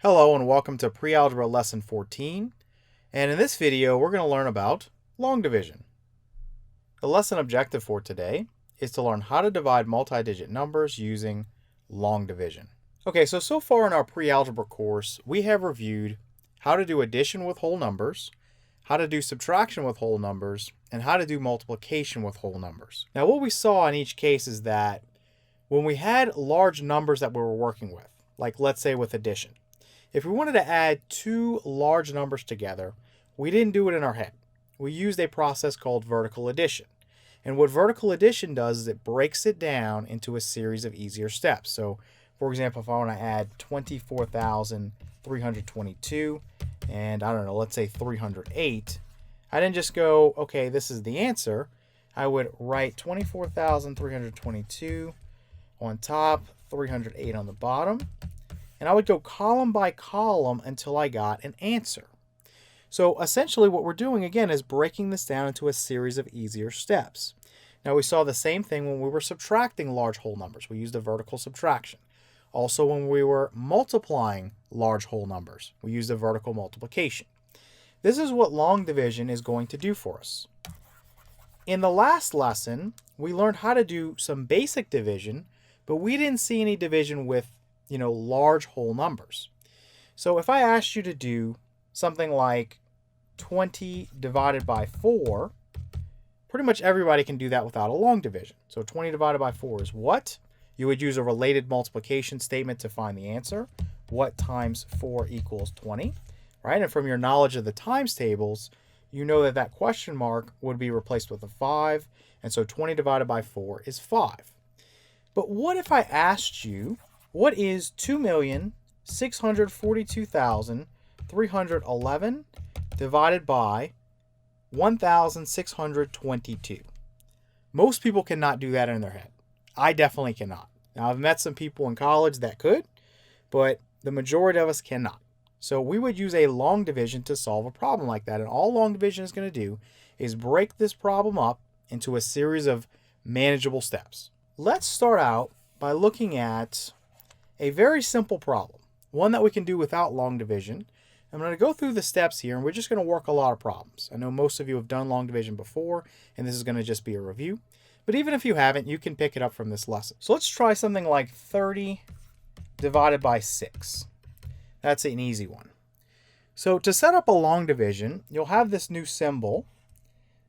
Hello and welcome to Pre-Algebra Lesson 14, and in this video we're going to learn about long division. The lesson objective for today is to learn how to divide multi-digit numbers using long division. Okay, so far in our pre-algebra course we have reviewed how to do addition with whole numbers, how to do subtraction with whole numbers, and how to do multiplication with whole numbers. Now what we saw in each case is that when we had large numbers that we were working with, like let's say with addition, if we wanted to add two large numbers together, we didn't do it in our head. We used a process called vertical addition. And what vertical addition does is it breaks it down into a series of easier steps. So, for example, if I want to add 24,322 and I don't know, let's say 308, I didn't just go, okay, this is the answer. I would write 24,322 on top, 308 on the bottom. And I would go column by column until I got an answer. So essentially what we're doing again is breaking this down into a series of easier steps. Now we saw the same thing when we were subtracting large whole numbers. We used a vertical subtraction. Also when we were multiplying large whole numbers, we used a vertical multiplication. This is what long division is going to do for us. In the last lesson, we learned how to do some basic division, but we didn't see any division with large whole numbers. So if I asked you to do something like 20 divided by 4, pretty much everybody can do that without a long division. So 20 divided by 4 is what? You would use a related multiplication statement to find the answer. What times 4 equals 20, right? And from your knowledge of the times tables, you know that that question mark would be replaced with a 5, and so 20 divided by 4 is 5. But what if I asked you, what is 2,642,311 divided by 1,622? Most people cannot do that in their head. I definitely cannot. Now, I've met some people in college that could, but the majority of us cannot. So we would use a long division to solve a problem like that. And all long division is going to do is break this problem up into a series of manageable steps. Let's start out by looking at a very simple problem, one that we can do without long division. I'm going to go through the steps here, and we're just going to work a lot of problems. I know most of you have done long division before, and this is going to just be a review. But even if you haven't, you can pick it up from this lesson. So let's try something like 30 divided by 6. That's an easy one. So to set up a long division, you'll have this new symbol,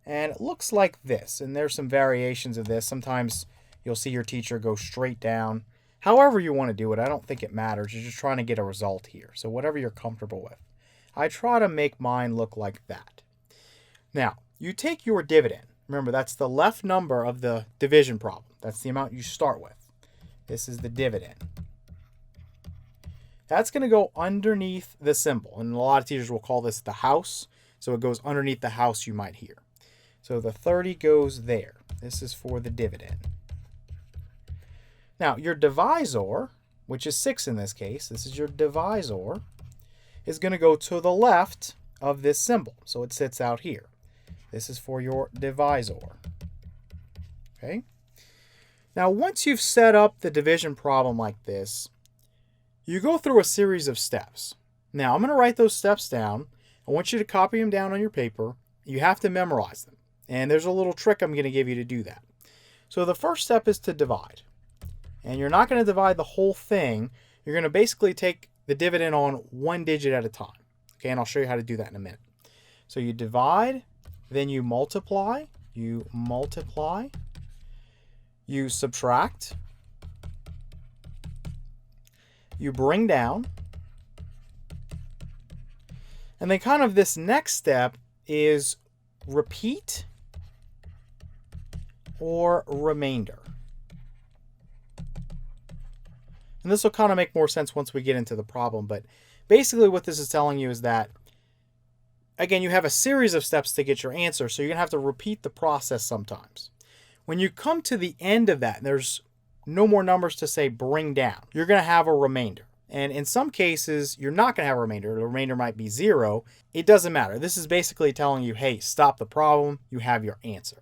and it looks like this. And there's some variations of this. Sometimes you'll see your teacher go straight down. However you want to do it, I don't think it matters. You're just trying to get a result here. So whatever you're comfortable with. I try to make mine look like that. Now, you take your dividend. Remember, that's the left number of the division problem. That's the amount you start with. This is the dividend. That's going to go underneath the symbol. And a lot of teachers will call this the house. So it goes underneath the house you might hear. So the 30 goes there. This is for the dividend. Now, your divisor, which is 6 in this case, this is your divisor, is going to go to the left of this symbol. So it sits out here. This is for your divisor. Okay? Now, once you've set up the division problem like this, you go through a series of steps. Now, I'm going to write those steps down. I want you to copy them down on your paper. You have to memorize them. And there's a little trick I'm going to give you to do that. So the first step is to divide. And you're not going to divide the whole thing. You're going to basically take the dividend on one digit at a time. Okay, and I'll show you how to do that in a minute. So you divide, then you multiply, you subtract, you bring down, and then kind of this next step is repeat or remainder. And this will kind of make more sense once we get into the problem. But basically what this is telling you is that, again, you have a series of steps to get your answer. So you're going to have to repeat the process sometimes. When you come to the end of that, and there's no more numbers to say bring down, you're going to have a remainder. And in some cases, you're not going to have a remainder. The remainder might be 0. It doesn't matter. This is basically telling you, hey, stop the problem. You have your answer.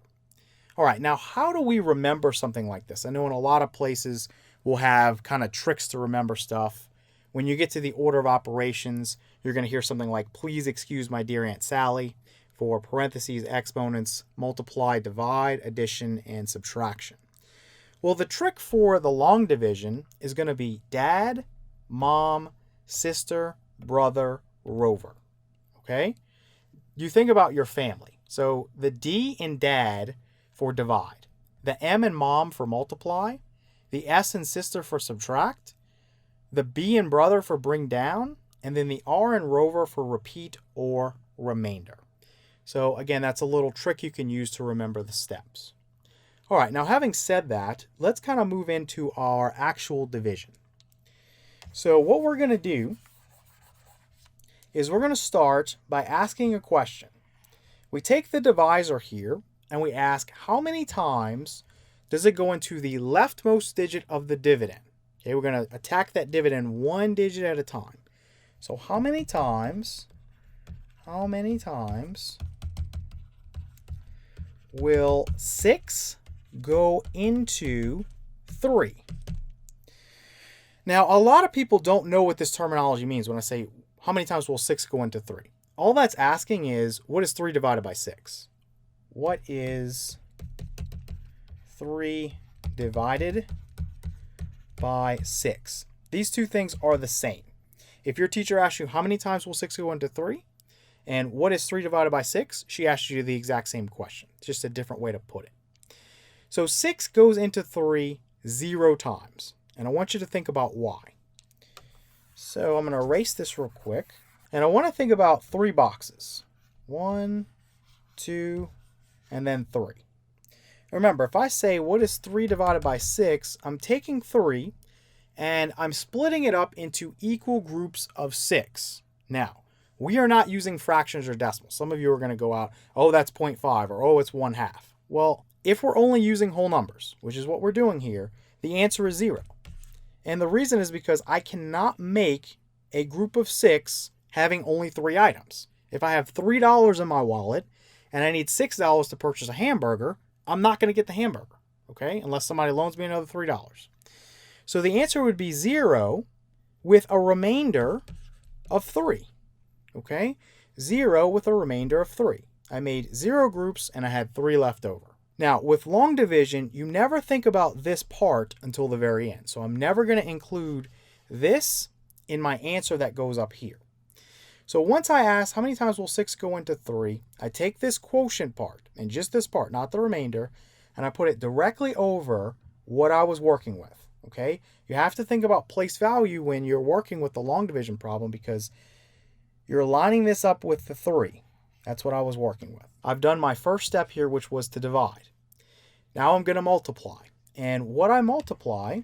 All right, now how do we remember something like this? I know in a lot of places we'll have kind of tricks to remember stuff. When you get to the order of operations, you're going to hear something like, please excuse my dear Aunt Sally, for parentheses, exponents, multiply, divide, addition, and subtraction. Well, the trick for the long division is going to be dad, mom, sister, brother, rover. Okay? You think about your family. So the D in dad for divide, the M in mom for multiply, the S in sister for subtract, the B in brother for bring down, and then the R in rover for repeat or remainder. So again, that's a little trick you can use to remember the steps. All right, now having said that, let's kind of move into our actual division. So what we're going to do is we're going to start by asking a question. We take the divisor here and we ask how many times does it go into the leftmost digit of the dividend. Okay, we're going to attack that dividend one digit at a time. So how many times will 6 go into 3? Now, a lot of people don't know what this terminology means when I say, how many times will 6 go into 3? All that's asking is, what is 3 divided by 6? What is 3 divided by 6? These two things are the same. If your teacher asks you, how many times will 6 go into 3? And what is 3 divided by 6? She asks you the exact same question. It's just a different way to put it. So 6 goes into 3 0 times. And I want you to think about why. So I'm going to erase this real quick. And I want to think about 3 boxes. 1, 2, and then 3. Remember, if I say, what is 3 divided by 6, I'm taking 3 and I'm splitting it up into equal groups of 6. Now, we are not using fractions or decimals. Some of you are going to go out, oh, that's 0.5, or oh, it's 1/2. Well, if we're only using whole numbers, which is what we're doing here, the answer is 0. And the reason is because I cannot make a group of 6 having only 3 items. If I have $3 in my wallet and I need $6 to purchase a hamburger, I'm not going to get the hamburger, okay, unless somebody loans me another $3. So the answer would be 0 with a remainder of 3, okay? 0 with a remainder of 3. I made 0 groups and I had 3 left over. Now, with long division, you never think about this part until the very end. So I'm never going to include this in my answer that goes up here. So once I ask how many times will 6 go into 3, I take this quotient part, and just this part, not the remainder, and I put it directly over what I was working with, okay? You have to think about place value when you're working with the long division problem because you're lining this up with the 3. That's what I was working with. I've done my first step here, which was to divide. Now I'm going to multiply. And what I multiply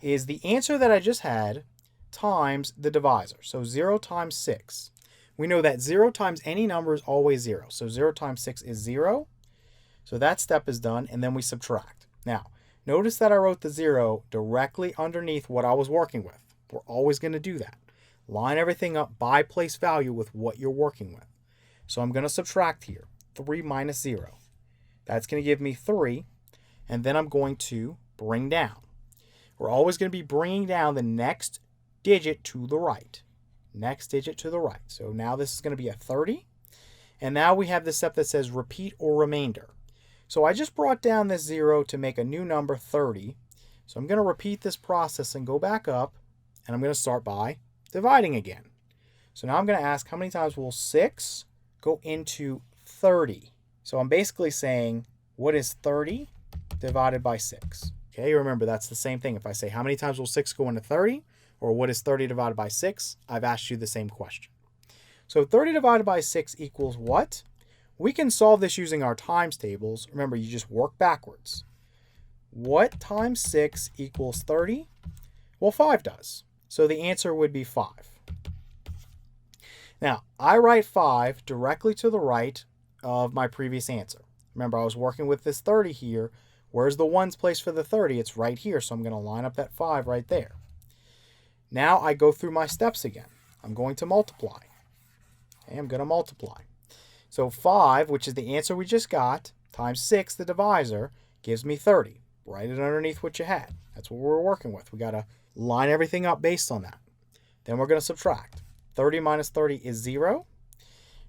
is the answer that I just had times the divisor. So 0 times 6. We know that 0 times any number is always 0. So 0 times 6 is 0. So that step is done, and then we subtract. Now, notice that I wrote the 0 directly underneath what I was working with. We're always going to do that. Line everything up by place value with what you're working with. So I'm going to subtract here. 3 minus 0. That's going to give me 3. And then I'm going to bring down. We're always going to be bringing down the next digit to the right. Next digit to the right. So now this is going to be a 30. And now we have this step that says repeat or remainder. So I just brought down this 0 to make a new number 30. So I'm going to repeat this process and go back up. And I'm going to start by dividing again. So now I'm going to ask how many times will 6 go into 30? So I'm basically saying, what is 30 divided by 6? Okay, remember that's the same thing. If I say how many times will 6 go into 30? Or what is 30 divided by 6? I've asked you the same question. So 30 divided by 6 equals what? We can solve this using our times tables. Remember, you just work backwards. What times 6 equals 30? Well, 5 does. So the answer would be 5. Now, I write 5 directly to the right of my previous answer. Remember, I was working with this 30 here. Where's the ones place for the 30? It's right here, so I'm going to line up that 5 right there. Now I go through my steps again. I'm going to multiply. Okay, I'm going to multiply. So 5, which is the answer we just got, times 6, the divisor, gives me 30. Write it underneath what you had. That's what we're working with. We got to line everything up based on that. Then we're going to subtract. 30 minus 30 is 0.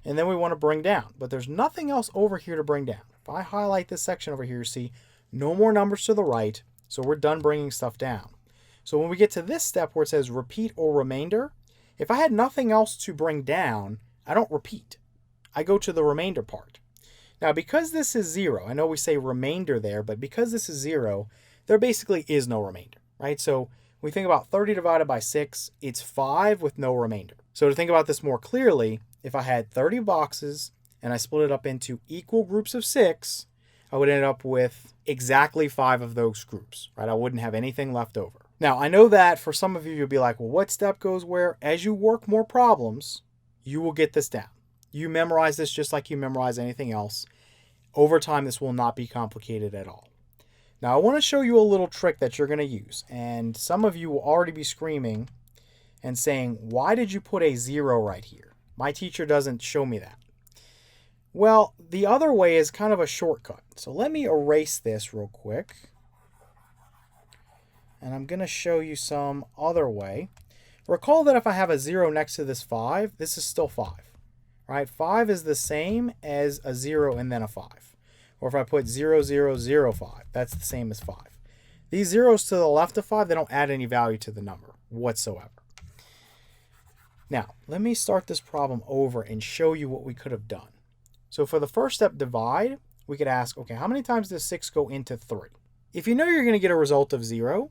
And then we want to bring down. But there's nothing else over here to bring down. If I highlight this section over here, you see no more numbers to the right. So we're done bringing stuff down. So when we get to this step where it says repeat or remainder, if I had nothing else to bring down, I don't repeat. I go to the remainder part. Now, because this is 0, I know we say remainder there, but because this is 0, there basically is no remainder, right? So when we think about 30 divided by 6, it's 5 with no remainder. So to think about this more clearly, if I had 30 boxes and I split it up into equal groups of 6, I would end up with exactly 5 of those groups, right? I wouldn't have anything left over. Now, I know that for some of you, you'll be like, well, what step goes where? As you work more problems, you will get this down. You memorize this just like you memorize anything else. Over time, this will not be complicated at all. Now, I want to show you a little trick that you're going to use. And some of you will already be screaming and saying, why did you put a 0 right here? My teacher doesn't show me that. Well, the other way is kind of a shortcut. So let me erase this real quick. And I'm going to show you some other way. Recall that if I have a 0 next to this 5, this is still 5. Right? 5 is the same as a 0 and then a 5. Or if I put 0, 0, 0, 5, that's the same as 5. These zeros to the left of 5, they don't add any value to the number whatsoever. Now, let me start this problem over and show you what we could have done. So for the first step, divide, we could ask, okay, how many times does 6 go into 3? If you know you're going to get a result of 0,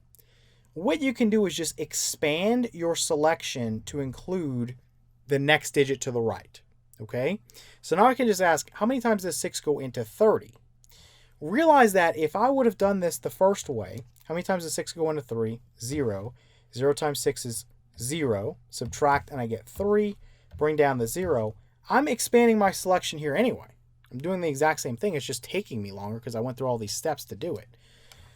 what you can do is just expand your selection to include the next digit to the right. Okay, so now I can just ask, how many times does 6 go into 30? Realize that if I would have done this the first way, how many times does 6 go into 3? 0. 0 times 6 is 0. Subtract and I get 3. Bring down the 0. I'm expanding my selection here anyway. I'm doing the exact same thing. It's just taking me longer because I went through all these steps to do it.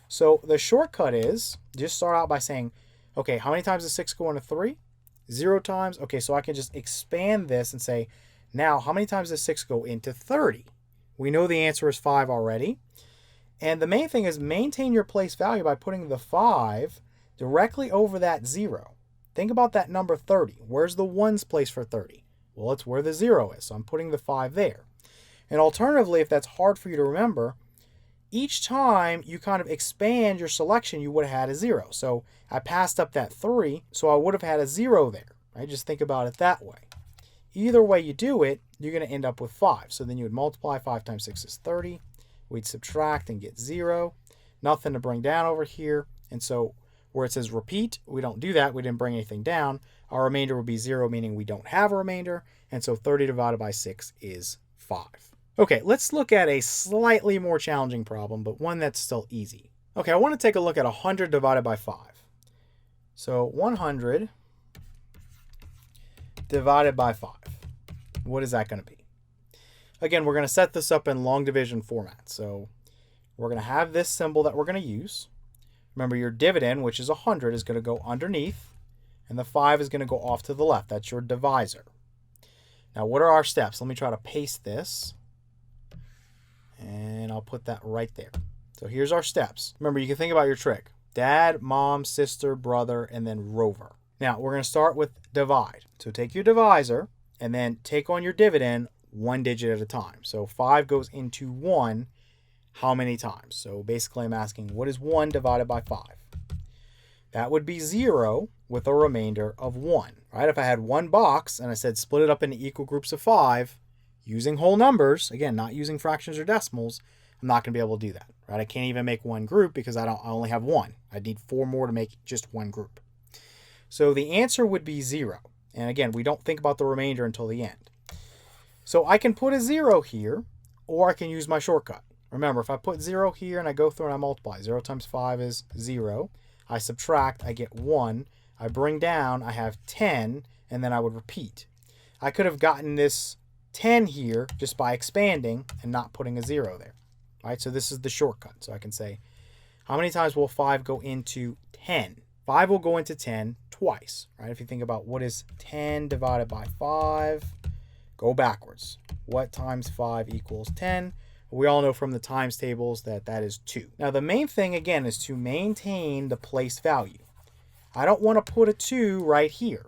So the shortcut is just start out by saying, okay, how many times does 6 go into 3? 0 times. Okay, so I can just expand this and say, now, how many times does 6 go into 30? We know the answer is 5 already. And the main thing is maintain your place value by putting the 5 directly over that 0. Think about that number 30. Where's the ones place for 30? Well, it's where the 0 is, so I'm putting the 5 there. And alternatively, if that's hard for you to remember, each time you kind of expand your selection, you would have had a 0. So I passed up that 3, so I would have had a 0 there. Right? Just think about it that way. Either way you do it, you're going to end up with 5. So then you would multiply 5 times 6 is 30. We'd subtract and get 0. Nothing to bring down over here. And so where it says repeat, we don't do that. We didn't bring anything down. Our remainder would be 0, meaning we don't have a remainder. And so 30 divided by 6 is 5. Okay, let's look at a slightly more challenging problem, but one that's still easy. Okay, I want to take a look at 100 divided by 5. So 100 divided by 5. What is that going to be? Again, we're going to set this up in long division format. So we're going to have this symbol that we're going to use. Remember, your dividend, which is 100, is going to go underneath, and the 5 is going to go off to the left. That's your divisor. Now, what are our steps? Let me try to paste this, and I'll put that right there. So here's our steps. Remember, you can think about your trick. Dad, mom, sister, brother, and then rover. Now, we're going to start with divide. So take your divisor and then take on your dividend one digit at a time. So 5 goes into 1 how many times? So basically I'm asking, what is 1 divided by 5? That would be 0 with a remainder of 1. Right? If I had one box and I said split it up into equal groups of 5 using whole numbers, again, not using fractions or decimals, I'm not going to be able to do that. Right? I can't even make one group because I only have 1. I need 4 more to make just one group. So the answer would be 0. And again, we don't think about the remainder until the end. So I can put a 0 here, or I can use my shortcut. Remember, if I put 0 here and I go through and I multiply, 0 times 5 is 0. I subtract, I get 1. I bring down, I have 10, and then I would repeat. I could have gotten this 10 here just by expanding and not putting a 0 there. All right, so this is the shortcut. So I can say, how many times will 5 go into 10? 5 will go into 10 twice, right? If you think about what is 10 divided by 5, go backwards. What times 5 equals 10? We all know from the times tables that that is 2. Now the main thing again is to maintain the place value. I don't want to put a 2 right here.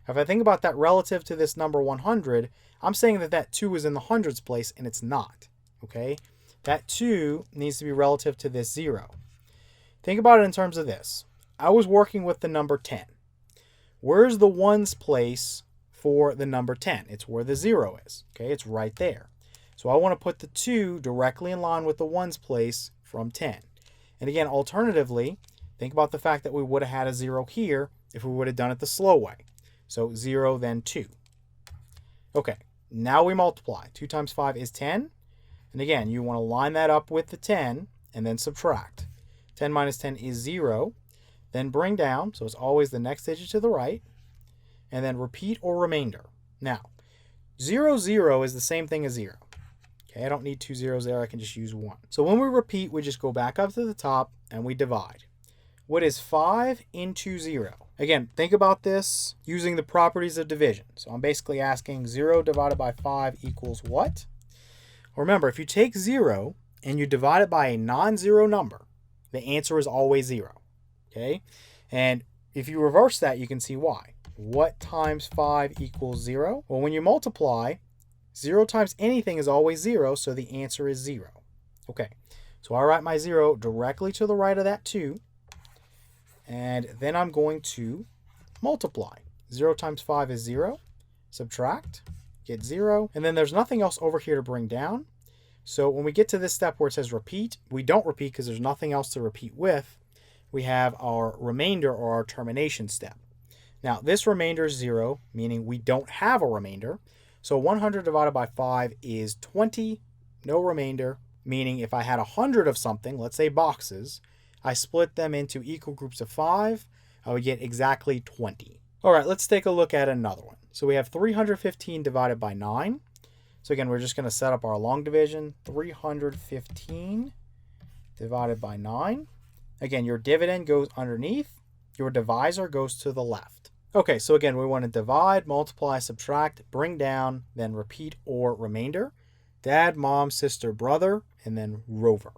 If I think about that relative to this number 100, I'm saying that that 2 is in the hundreds place, and it's not. Okay? That 2 needs to be relative to this 0. Think about it in terms of this. I was working with the number 10. Where's the ones place for the number 10? It's where the 0 is. Okay? It's right there. So I want to put the 2 directly in line with the ones place from 10. And again, alternatively, think about the fact that we would have had a 0 here if we would have done it the slow way. So 0, then 2. Okay, now we multiply. 2 times 5 is 10. And again, you want to line that up with the 10 and then subtract. 10 minus 10 is 0. Then bring down, so it's always the next digit to the right. And then repeat or remainder. Now, 0, 0 is the same thing as 0. Okay, I don't need 2 zeros there. I can just use 1. So when we repeat, we just go back up to the top and we divide. What is 5 into 0? Again, think about this using the properties of division. So I'm basically asking 0 divided by 5 equals what? Remember, if you take 0 and you divide it by a non-zero number, the answer is always 0. Okay? And if you reverse that, you can see why. What times 5 equals 0? Well, when you multiply, 0 times anything is always 0, so the answer is 0. Okay, so I write my 0 directly to the right of that 2. And then I'm going to multiply. 0 times 5 is 0. Subtract, get 0. And then there's nothing else over here to bring down. So when we get to this step where it says repeat, we don't repeat because there's nothing else to repeat with. We have our remainder or our termination step. Now this remainder is 0, meaning we don't have a remainder. So 100 divided by 5 is 20, no remainder, meaning if I had 100 of something, let's say boxes, I split them into equal groups of 5, I would get exactly 20. All right, let's take a look at another one. So we have 315 divided by 9. So again, we're just going to set up our long division. 315 divided by 9. Again, your dividend goes underneath. Your divisor goes to the left. Okay, so again, we want to divide, multiply, subtract, bring down, then repeat or remainder. Dad, mom, sister, brother, and then rover.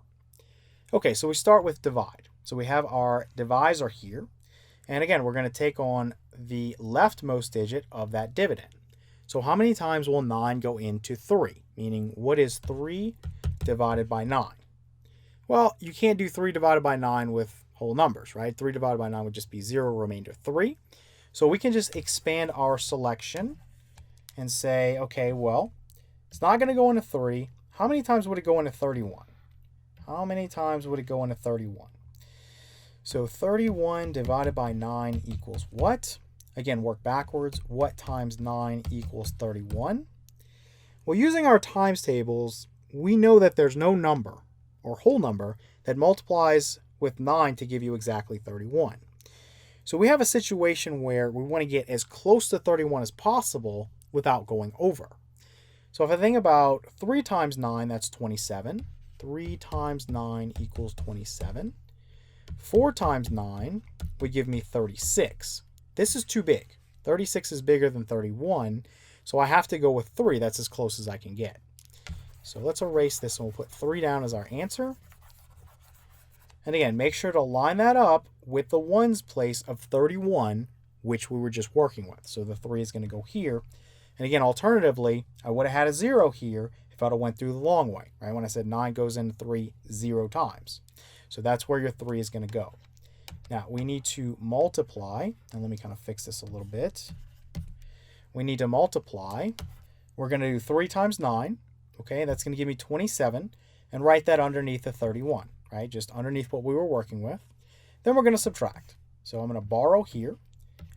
Okay, so we start with divide. So we have our divisor here. And again, we're going to take on the leftmost digit of that dividend. So how many times will 9 go into 3? Meaning, what is 3 divided by 9? Well, you can't do 3 divided by 9 with whole numbers, right? 3 divided by 9 would just be 0, remainder 3. So we can just expand our selection and say, okay, well, it's not going to go into 3. How many times would it go into 31? How many times would it go into 31? So 31 divided by 9 equals what? Again, work backwards. What times 9 equals 31? Well, using our times tables, we know that there's no number or whole number that multiplies with 9 to give you exactly 31. So we have a situation where we want to get as close to 31 as possible without going over. So if I think about 3 times 9, that's 27. 3 times 9 equals 27. 4 times 9 would give me 36. This is too big. 36 is bigger than 31, so I have to go with 3. That's as close as I can get. So let's erase this and we'll put 3 down as our answer. And again, make sure to line that up with the ones place of 31, which we were just working with. So the 3 is going to go here. And again, alternatively, I would have had a 0 here if I would have went through the long way, right? When I said 9 goes into 3 0 times. So that's where your 3 is going to go. Now, we need to multiply. And let me kind of fix this a little bit. We need to multiply. We're going to do 3 times 9. Okay, that's going to give me 27. And write that underneath the 31, right? Just underneath what we were working with. Then we're going to subtract. So I'm going to borrow here.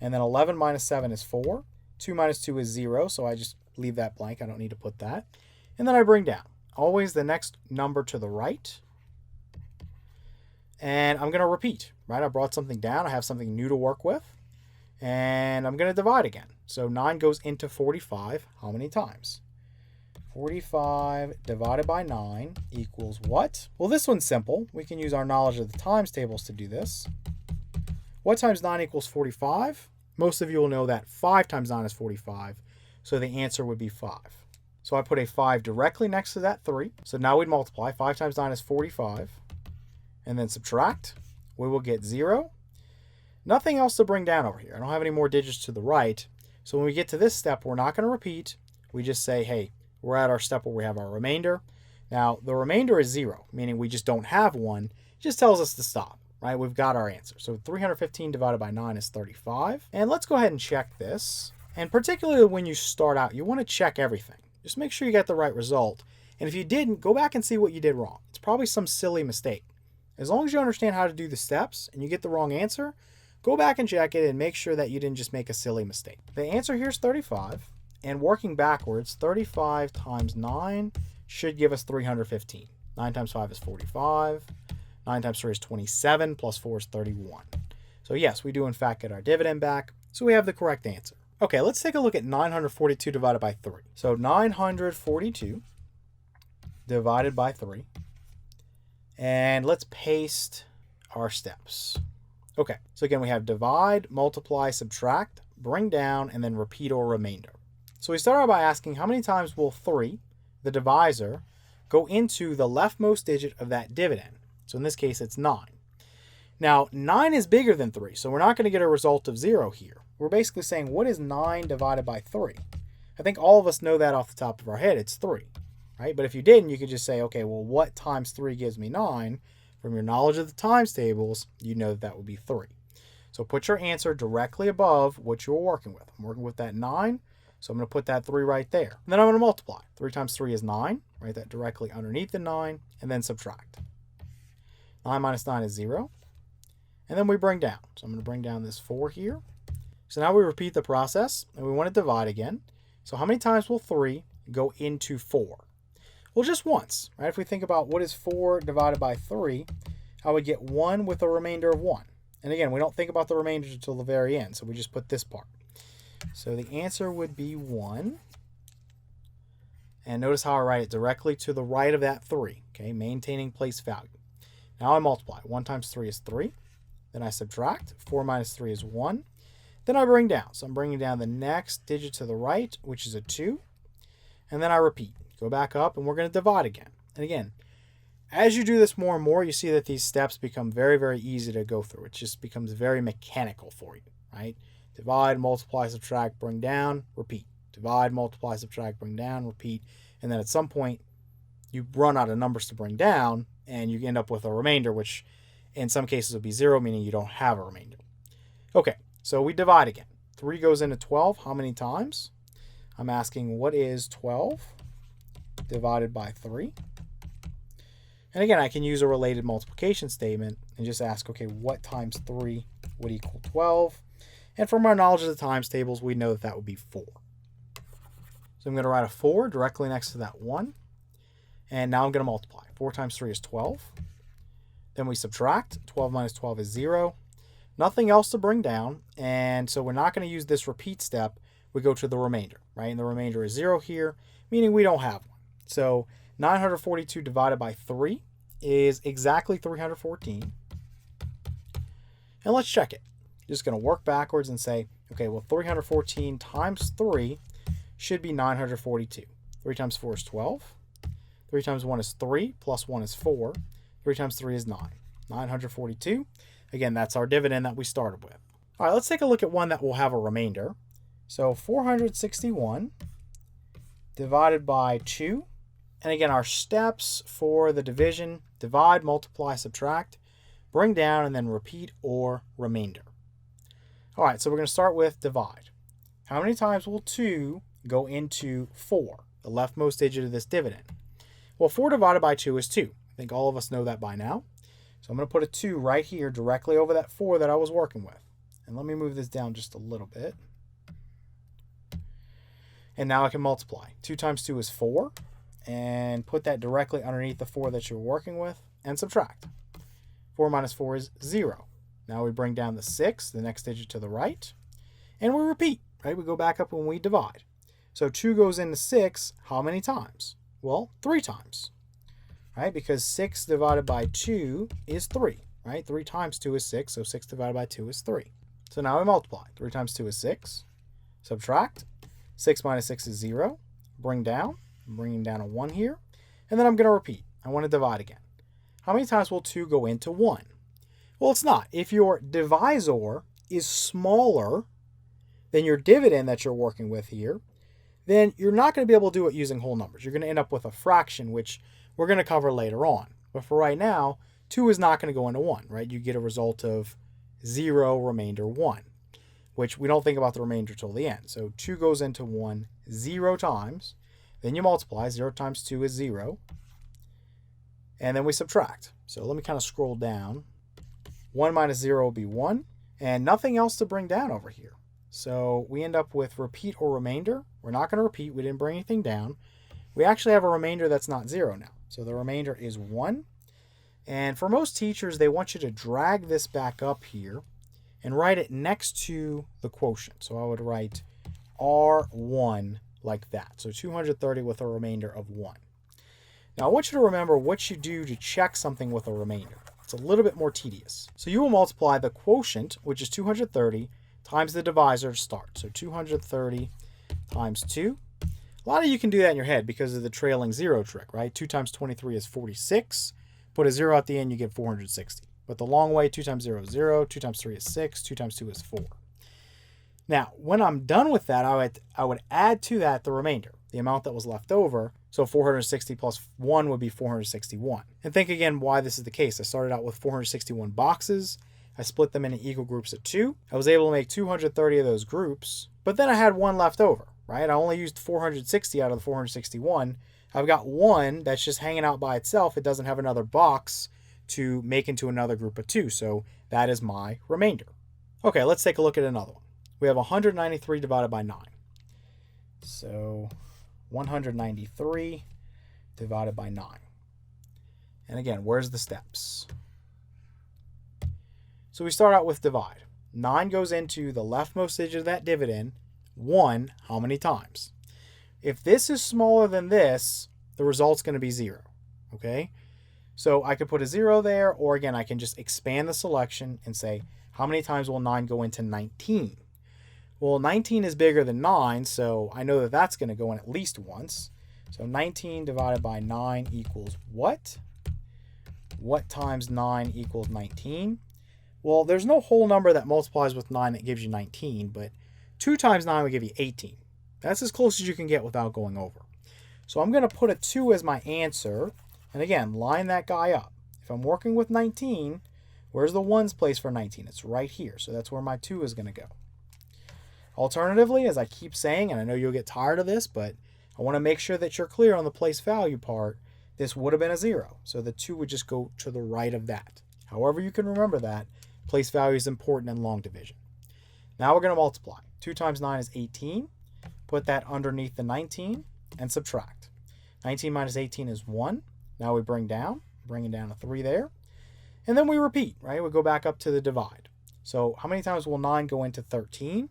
And then 11 minus 7 is 4. 2 minus 2 is 0. So I just leave that blank. I don't need to put that. And then I bring down. Always the next number to the right. And I'm going to repeat, right? I brought something down. I have something new to work with. And I'm going to divide again. So 9 goes into 45. How many times? 45 divided by 9 equals what? Well, this one's simple. We can use our knowledge of the times tables to do this. What times 9 equals 45? Most of you will know that 5 times 9 is 45. So the answer would be 5. So I put a 5 directly next to that 3. So now we'd multiply. 5 times 9 is 45. And then subtract. We will get 0. Nothing else to bring down over here. I don't have any more digits to the right. So when we get to this step, we're not going to repeat. We just say, hey, we're at our step where we have our remainder. Now, the remainder is 0, meaning we just don't have one. It just tells us to stop, right? We've got our answer. So 315 divided by 9 is 35. And let's go ahead and check this. And particularly when you start out, you want to check everything. Just make sure you get the right result. And if you didn't, go back and see what you did wrong. It's probably some silly mistake. As long as you understand how to do the steps and you get the wrong answer, go back and check it and make sure that you didn't just make a silly mistake. The answer here is 35. And working backwards, 35 times 9 should give us 315. 9 times 5 is 45. 9 times 3 is 27, plus 4 is 31. So yes, we do in fact get our dividend back. So we have the correct answer. Okay, let's take a look at 942 divided by 3. So 942 divided by 3. And let's paste our steps. Okay, so again, we have divide, multiply, subtract, bring down, and then repeat or remainder. So we start out by asking how many times will 3, the divisor, go into the leftmost digit of that dividend. So in this case, it's 9. Now, 9 is bigger than 3, so we're not going to get a result of 0 here. We're basically saying, what is 9 divided by 3? I think all of us know that off the top of our head. It's 3, right? But if you didn't, you could just say, okay, well, what times 3 gives me 9? From your knowledge of the times tables, you know that would be 3. So put your answer directly above what you're working with. I'm working with that 9. So I'm going to put that 3 right there. And then I'm going to multiply. 3 times 3 is 9. Write that directly underneath the 9. And then subtract. 9 minus 9 is 0. And then we bring down. So I'm going to bring down this 4 here. So now we repeat the process. And we want to divide again. So how many times will 3 go into 4? Well, just once. Right? If we think about what is 4 divided by 3, I would get 1 with a remainder of 1. And again, we don't think about the remainder until the very end. So we just put this part. So the answer would be 1. And notice how I write it directly to the right of that 3. Okay, maintaining place value. Now I multiply. 1 times 3 is 3. Then I subtract. 4 minus 3 is 1. Then I bring down. So I'm bringing down the next digit to the right, which is a 2. And then I repeat. Go back up, and we're going to divide again. And again, as you do this more and more, you see that these steps become very, very easy to go through. It just becomes very mechanical for you, right? Divide, multiply, subtract, bring down, repeat. Divide, multiply, subtract, bring down, repeat. And then at some point, you run out of numbers to bring down, and you end up with a remainder, which in some cases will be 0, meaning you don't have a remainder. Okay, so we divide again. 3 goes into 12. How many times? I'm asking, what is 12 divided by 3? And again, I can use a related multiplication statement and just ask, okay, what times 3 would equal 12? And from our knowledge of the times tables, we know that that would be 4. So I'm going to write a 4 directly next to that 1. And now I'm going to multiply. 4 times 3 is 12. Then we subtract. 12 minus 12 is 0. Nothing else to bring down. And so we're not going to use this repeat step. We go to the remainder, right? And the remainder is 0 here, meaning we don't have one. So 942 divided by 3 is exactly 314. And let's check it. Just going to work backwards and say, okay, well, 314 times 3 should be 942. 3 times 4 is 12. 3 times 1 is 3, plus 1 is 4. 3 times 3 is 9. 942. Again, that's our dividend that we started with. All right, let's take a look at one that will have a remainder. So 461 divided by 2. And again, our steps for the division: divide, multiply, subtract, bring down, and then repeat or remainder. All right, so we're going to start with divide. How many times will 2 go into 4, the leftmost digit of this dividend? Well, 4 divided by 2 is 2. I think all of us know that by now. So I'm going to put a 2 right here directly over that 4 that I was working with. And let me move this down just a little bit. And now I can multiply. 2 times 2 is 4. And put that directly underneath the 4 that you're working with. And subtract. 4 minus 4 is 0. Now we bring down the 6, the next digit to the right. And we repeat, right? We go back up when we divide. So 2 goes into 6 how many times? Well, 3 times. Right? Because 6 divided by 2 is 3. Right? 3 times 2 is 6, so 6 divided by 2 is 3. So now we multiply. 3 times 2 is 6. Subtract. 6 minus 6 is 0. Bring down. I'm bringing down a 1 here. And then I'm going to repeat. I want to divide again. How many times will 2 go into 1? Well, it's not. If your divisor is smaller then your dividend that you're working with here, then you're not going to be able to do it using whole numbers. You're going to end up with a fraction, which we're going to cover later on. But for right now, 2 is not going to go into 1, right? You get a result of 0, remainder 1, which we don't think about the remainder till the end. So 2 goes into 1 0 times. Then you multiply. 0 times 2 is 0. And then we subtract. So let me kind of scroll down. 1 minus 0 will be 1. And nothing else to bring down over here. So we end up with repeat or remainder. We're not going to repeat. We didn't bring anything down. We actually have a remainder that's not 0 now. So the remainder is 1. And for most teachers, they want you to drag this back up here and write it next to the quotient. So I would write R1 like that. So 230 with a remainder of 1. Now I want you to remember what you do to check something with a remainder. It's a little bit more tedious. So you will multiply the quotient, which is 230, times the divisor to start. So 230 times 2. A lot of you can do that in your head because of the trailing 0 trick, right? 2 times 23 is 46. Put a 0 at the end, you get 460. But the long way, 2 times 0 is 0, 2 times 3 is 6, 2 times 2 is 4. Now, when I'm done with that, I would add to that the remainder, the amount that was left over. So 460 plus 1 would be 461. And think again why this is the case. I started out with 461 boxes. I split them into equal groups of 2. I was able to make 230 of those groups, but then I had 1 left over, right? I only used 460 out of the 461. I've got 1 that's just hanging out by itself. It doesn't have another box to make into another group of 2. So that is my remainder. Okay, let's take a look at another one. We have 193 divided by 9. So 193 divided by 9. And again, where's the steps? So we start out with divide. 9 goes into the leftmost digit of that dividend. 1, how many times? If this is smaller than this, the result's going to be 0. Okay? So I could put a 0 there, or again, I can just expand the selection and say, how many times will 9 go into 19? Well, 19 is bigger than 9, so I know that that's going to go in at least once. So 19 divided by 9 equals what? What times 9 equals 19? Well, there's no whole number that multiplies with 9 that gives you 19, but 2 times 9 would give you 18. That's as close as you can get without going over. So I'm going to put a 2 as my answer, and again, line that guy up. If I'm working with 19, where's the ones place for 19? It's right here, so that's where my 2 is going to go. Alternatively, as I keep saying, and I know you'll get tired of this, but I want to make sure that you're clear on the place value part, this would have been a 0. So the 2 would just go to the right of that. However you can remember that, place value is important in long division. Now we're going to multiply. 2 times 9 is 18. Put that underneath the 19 and subtract. 19 minus 18 is 1. Now we bring down a 3 there. And then we repeat, right? We go back up to the divide. So how many times will 9 go into 13?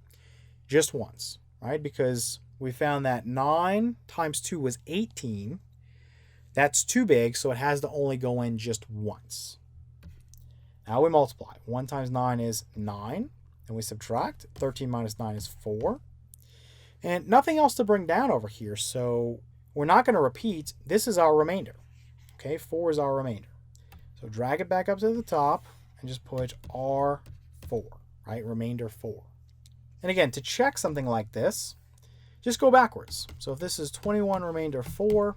Just once, right? Because we found that 9 times 2 was 18. That's too big, so it has to only go in just once. Now we multiply. 1 times 9 is 9. And we subtract. 13 minus 9 is 4. And nothing else to bring down over here, so we're not going to repeat. This is our remainder. Okay, 4 is our remainder. So drag it back up to the top and just put R4, right? Remainder 4. And again, to check something like this, just go backwards. So if this is 21 remainder 4,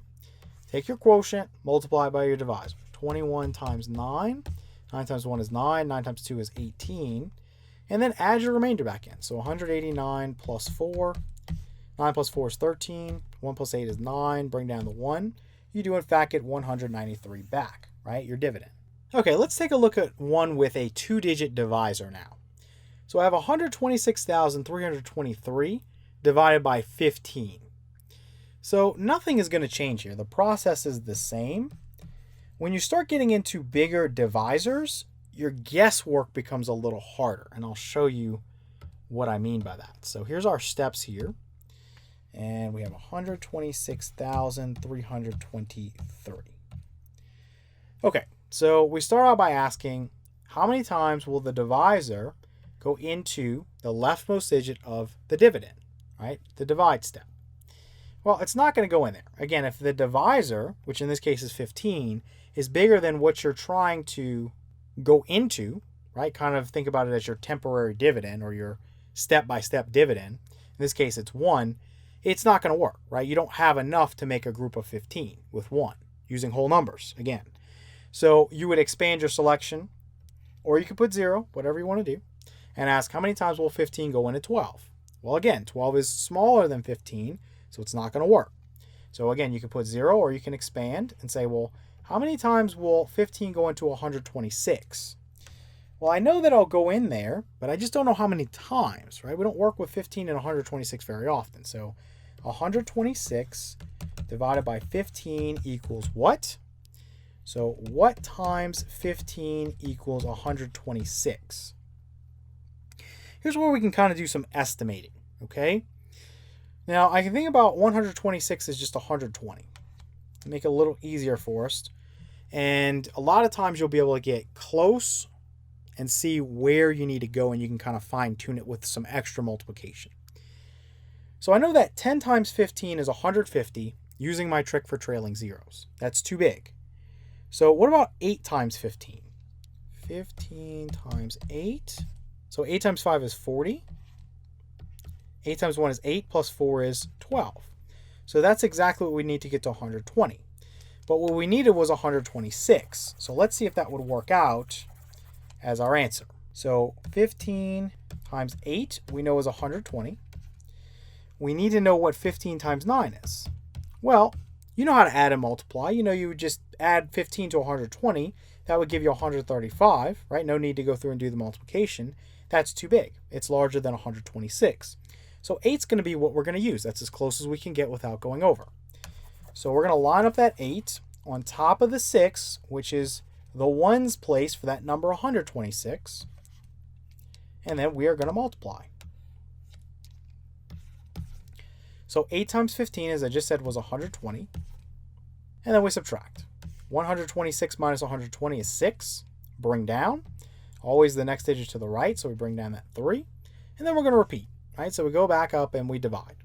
take your quotient, multiply by your divisor. 21 times 9. 9 times 1 is 9. 9 times 2 is 18. And then add your remainder back in. So 189 plus 4. 9 plus 4 is 13. 1 plus 8 is 9. Bring down the 1. You do, in fact, get 193 back, right? Your dividend. Okay, let's take a look at one with a 2-digit divisor now. So I have 126,323 divided by 15. So nothing is going to change here. The process is the same. When you start getting into bigger divisors, your guesswork becomes a little harder. And I'll show you what I mean by that. So here's our steps here. And we have 126,323. Okay, so we start out by asking, how many times will the divisor go into the leftmost digit of the dividend, right? The divide step. Well, it's not going to go in there. Again, if the divisor, which in this case is 15, is bigger than what you're trying to go into, right? Kind of think about it as your temporary dividend or your step-by-step dividend, in this case it's 1, it's not going to work, right? You don't have enough to make a group of 15 with 1, using whole numbers again. So you would expand your selection, or you could put 0, whatever you want to do, and ask how many times will 15 go into 12? Well, again, 12 is smaller than 15, so it's not going to work. So again, you can put 0, or you can expand and say, well, how many times will 15 go into 126? Well, I know that I'll go in there, but I just don't know how many times, right? We don't work with 15 and 126 very often. So 126 divided by 15 equals what? So what times 15 equals 126? Here's where we can kind of do some estimating, okay? Now, I can think about 126 as just 120. Make it a little easier for us. And a lot of times you'll be able to get close and see where you need to go, and you can kind of fine-tune it with some extra multiplication. So I know that 10 times 15 is 150 using my trick for trailing zeros. That's too big. So what about 8 times 15? 15 times 8. So 8 times 5 is 40. 8 times 1 is 8, plus 4 is 12. So that's exactly what we need to get to 120. But what we needed was 126. So let's see if that would work out as our answer. So 15 times 8 we know is 120. We need to know what 15 times 9 is. Well, you know how to add and multiply. You know you would just add 15 to 120. That would give you 135, right? No need to go through and do the multiplication. That's too big. It's larger than 126. So 8's going to be what we're going to use. That's as close as we can get without going over. So we're going to line up that 8 on top of the 6, which is the ones place for that number 126. And then we are going to multiply. So 8 times 15, as I just said, was 120. And then we subtract. 126 minus 120 is 6. Bring down. Always the next digit to the right, so we bring down that 3. And then we're going to repeat, right? So we go back up and we divide.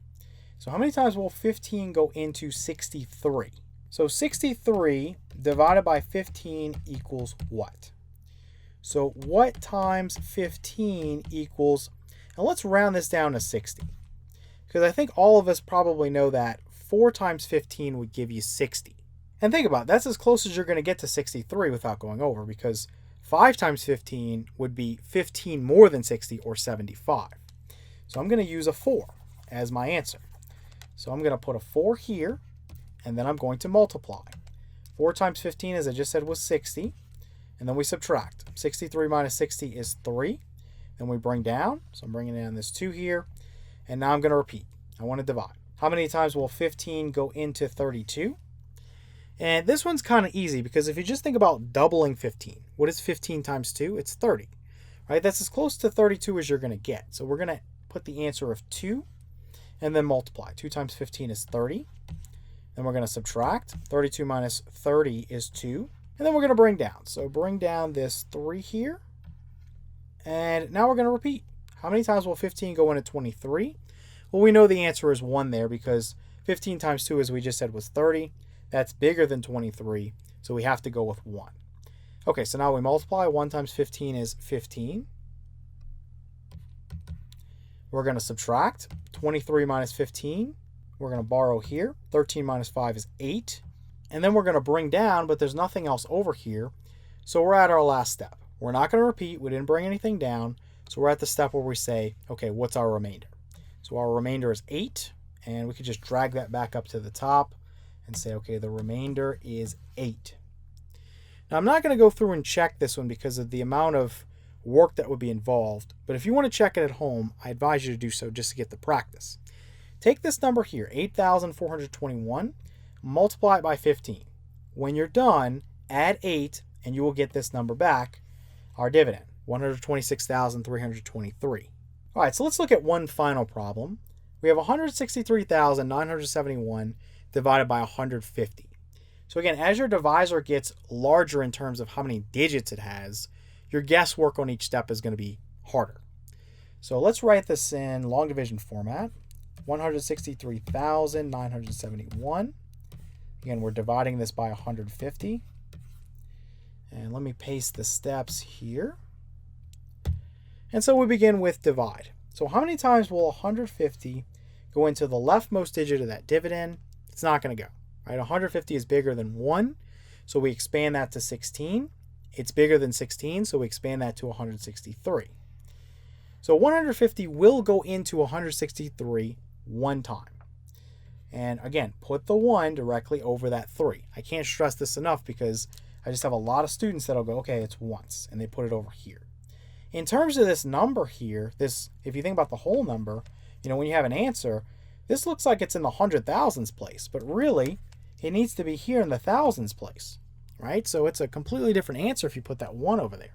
So how many times will 15 go into 63? So 63 divided by 15 equals what? So what times 15 equals, and let's round this down to 60. Because I think all of us probably know that 4 times 15 would give you 60. And think about it, that's as close as you're going to get to 63 without going over, because 5 times 15 would be 15 more than 60, or 75. So I'm going to use a 4 as my answer. So I'm going to put a 4 here, and then I'm going to multiply. 4 times 15, as I just said, was 60. And then we subtract. 63 minus 60 is 3. Then we bring down. So I'm bringing down this 2 here. And now I'm going to repeat. I want to divide. How many times will 15 go into 32? And this one's kind of easy, because if you just think about doubling 15, what is 15 times 2? It's 30. Right? That's as close to 32 as you're going to get. So we're going to put the answer of 2 and then multiply. 2 times 15 is 30. Then we're going to subtract. 32 minus 30 is 2. And then we're going to bring down. So bring down this 3 here. And now we're going to repeat. How many times will 15 go into 23? Well, we know the answer is 1 there, because 15 times 2, as we just said, was 30. That's bigger than 23, so we have to go with 1. Okay, so now we multiply. 1 times 15 is 15. We're going to subtract. 23 minus 15. We're going to borrow here. 13 minus 5 is 8. And then we're going to bring down, but there's nothing else over here. So we're at our last step. We're not going to repeat. We didn't bring anything down. So we're at the step where we say, okay, what's our remainder? So our remainder is 8. And we could just drag that back up to the top and say, okay, the remainder is 8. Now, I'm not going to go through and check this one because of the amount of work that would be involved. But if you want to check it at home, I advise you to do so just to get the practice. Take this number here, 8,421, multiply it by 15. When you're done, add 8, and you will get this number back, our dividend, 126,323. All right, so let's look at one final problem. We have 163,971 divided by 150. So again, as your divisor gets larger in terms of how many digits it has, your guesswork on each step is going to be harder. So let's write this in long division format. 163,971. Again, we're dividing this by 150. And let me paste the steps here. And so we begin with divide. So how many times will 150 go into the leftmost digit of that dividend? It's not going to go. Right? 150 is bigger than 1, so we expand that to 16. It's bigger than 16, so we expand that to 163. So 150 will go into 163 one time. And again, put the 1 directly over that 3. I can't stress this enough because I just have a lot of students that'll go, okay, it's once, and they put it over here. In terms of this number here, this, if you think about the whole number, when you have an answer, this looks like it's in the 100,000s place, but really, it needs to be here in the thousands place, right? So it's a completely different answer if you put that 1 over there.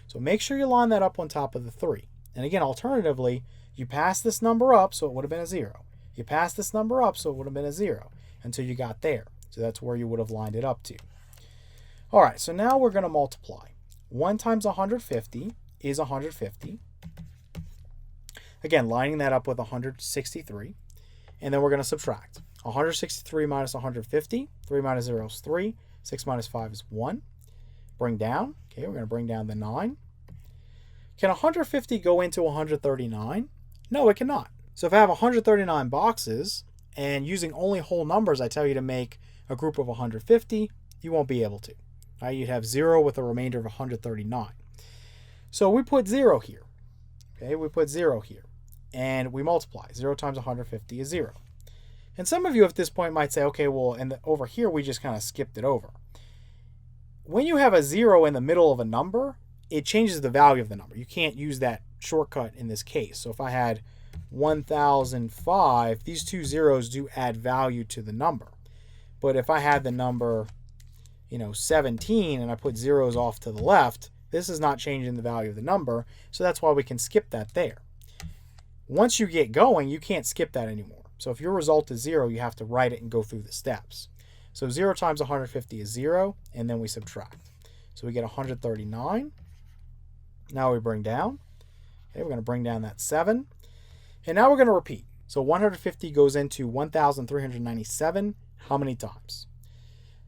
So make sure you line that up on top of the 3. And again, alternatively, you pass this number up, so it would have been a 0. You pass this number up, so it would have been a 0 until you got there. So that's where you would have lined it up to. All right, so now we're going to multiply. 1 times 150 is 150. Again, lining that up with 163. And then we're going to subtract. 163 minus 150. 3 minus 0 is 3. 6 minus 5 is 1. Bring down. Okay, we're going to bring down the 9. Can 150 go into 139? No, it cannot. So if I have 139 boxes, and using only whole numbers, I tell you to make a group of 150, you won't be able to. Right? You'd have 0 with a remainder of 139. So we put 0 here. Okay, we put 0 here. And we multiply. 0 times 150 is 0. And some of you at this point might say, okay, well, and over here we just kind of skipped it over. When you have a 0 in the middle of a number, it changes the value of the number. You can't use that shortcut in this case. So if I had 1005, these two zeros do add value to the number. But if I had the number, 17, and I put zeros off to the left, this is not changing the value of the number. So that's why we can skip that there. Once you get going, you can't skip that anymore. So if your result is 0, you have to write it and go through the steps. So 0 times 150 is 0, and then we subtract. So we get 139. Now we bring down. Okay, we're going to bring down that 7. And now we're going to repeat. So 150 goes into 1,397 how many times?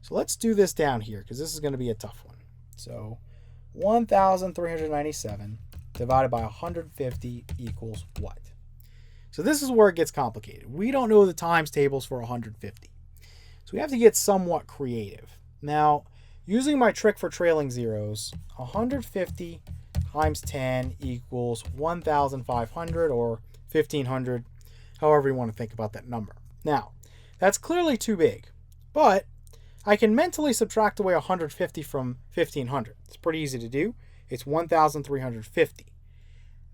So let's do this down here because this is going to be a tough one. So 1,397 divided by 150 equals what? So this is where it gets complicated. We don't know the times tables for 150. So we have to get somewhat creative. Now, using my trick for trailing zeros, 150 times 10 equals 1,500 or 1,500, however you want to think about that number. Now, that's clearly too big, but I can mentally subtract away 150 from 1,500. It's pretty easy to do. It's 1,350.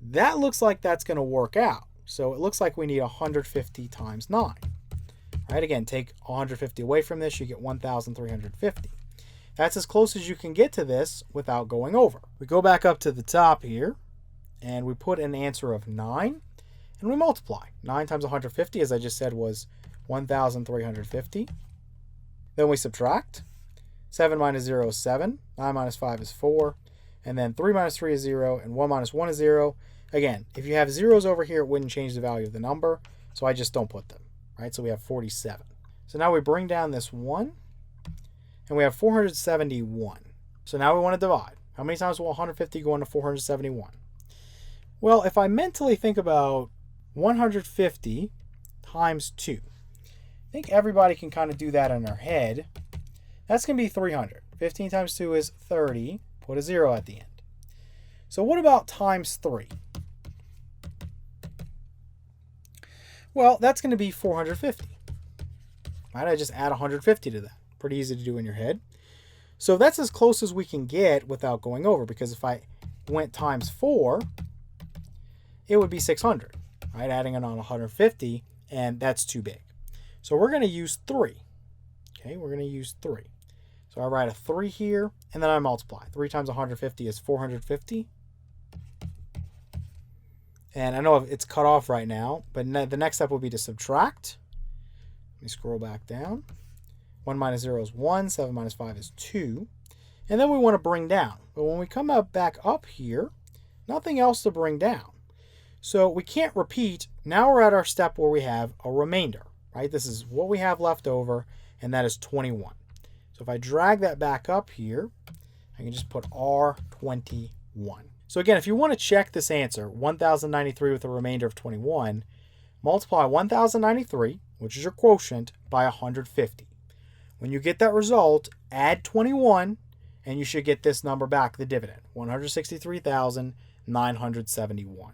That looks like that's going to work out. So it looks like we need 150 times 9. All right, again, take 150 away from this, you get 1,350. That's as close as you can get to this without going over. We go back up to the top here, and we put an answer of 9, and we multiply. 9 times 150, as I just said, was 1,350. Then we subtract. 7 minus 0 is 7. 9 minus 5 is 4. And then 3 minus 3 is 0, and 1 minus 1 is 0. Again, if you have zeros over here, it wouldn't change the value of the number, so I just don't put them. Right? So we have 47. So now we bring down this 1, and we have 471. So now we want to divide. How many times will 150 go into 471? Well, if I mentally think about 150 times 2, I think everybody can kind of do that in their head. That's going to be 300. 15 times 2 is 30. Put a 0 at the end. So what about times 3? Well, that's going to be 450. Right? I just add 150 to that. Pretty easy to do in your head. So that's as close as we can get without going over, because if I went times 4, it would be 600. Right? Adding it on 150, and that's too big. So we're going to use 3. Okay, we're going to use 3. So I write a 3 here, and then I multiply. 3 times 150 is 450. And I know it's cut off right now, but the next step would be to subtract. Let me scroll back down. 1 minus 0 is 1. 7 minus 5 is 2. And then we want to bring down. But when we come back up here, nothing else to bring down. So we can't repeat. Now we're at our step where we have a remainder. Right? This is what we have left over, and that is 21. So if I drag that back up here, I can just put R21. So again, if you want to check this answer, 1,093 with a remainder of 21, multiply 1,093, which is your quotient, by 150. When you get that result, add 21, and you should get this number back, the dividend, 163,971.